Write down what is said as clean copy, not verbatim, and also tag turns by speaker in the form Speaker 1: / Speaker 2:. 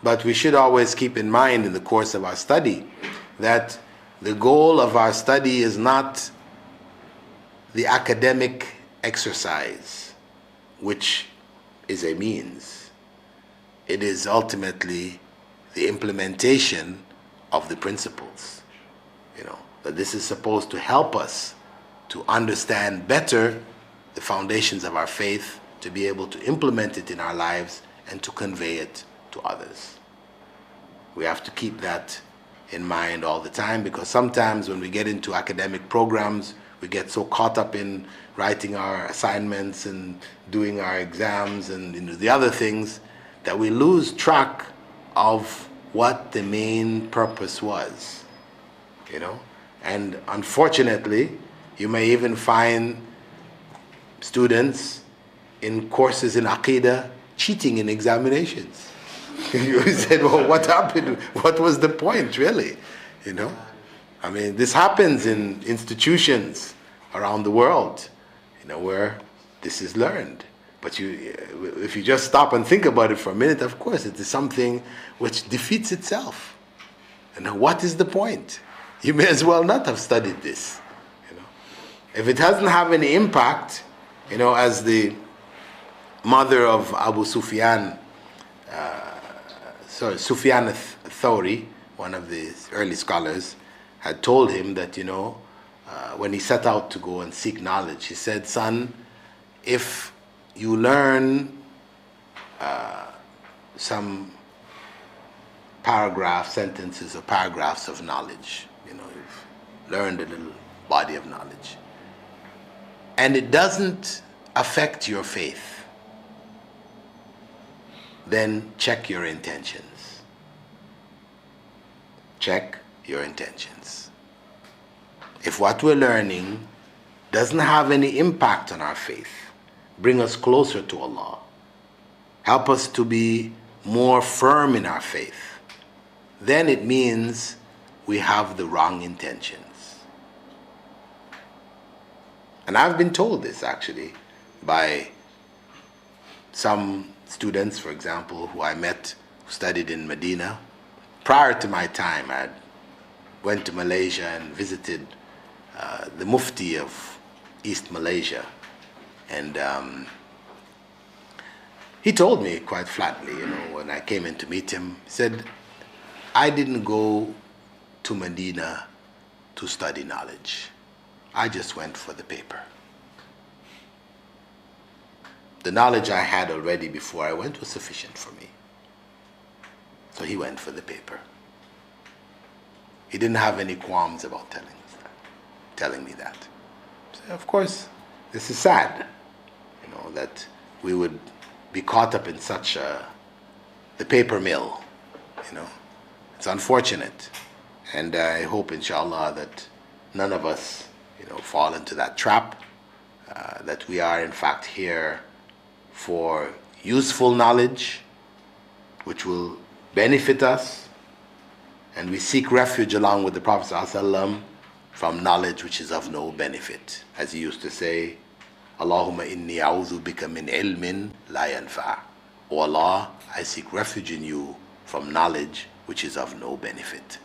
Speaker 1: But we should always keep in mind in the course of our study that the goal of our study is not the academic exercise, which is a means. It is ultimately the implementation of the principles. That this is supposed to help us to understand better the foundations of our faith, to be able to implement it in our lives and to convey it to others. We have to keep that in mind all the time, because sometimes when we get into academic programs, we get so caught up in writing our assignments and doing our exams and the other things that we lose track of what the main purpose was. And unfortunately, you may even find students in courses in AQEEDAH cheating in examinations. You said, well, what happened? What was the point, really? I mean, this happens in institutions around the world, where this is learned. But if you just stop and think about it for a minute, of course, it is something which defeats itself. And what is the point? You may as well not have studied this. If it doesn't have any impact, as the mother of Abu Sufyan, Sufyan al-Thawri, one of the early scholars, had told him that, when he set out to go and seek knowledge, he said, son, if you learn some sentences or paragraphs of knowledge, you've learned a little body of knowledge, and it doesn't affect your faith, then check your intentions. Check your intentions. If what we're learning doesn't have any impact on our faith, bring us closer to Allah, help us to be more firm in our faith, then it means we have the wrong intentions. And I've been told this actually by some students, for example, who I met, who studied in Medina. Prior to my time, I went to Malaysia and visited the Mufti of East Malaysia. And he told me quite flatly, when I came in to meet him, he said, I didn't go to Medina to study knowledge. I just went for the paper. The knowledge I had already before I went was sufficient for me. So he went for the paper. He didn't have any qualms about telling me that. So of course, this is sad, that we would be caught up in such the paper mill. It's unfortunate, and I hope, inshallah, that none of us, fall into that trap. That we are in fact here for useful knowledge, which will benefit us, and we seek refuge along with the Prophet ﷺ from knowledge which is of no benefit. As he used to say, Allahumma inni a'udhu bika min ilmin la yanfa'. O Allah, I seek refuge in you from knowledge which is of no benefit.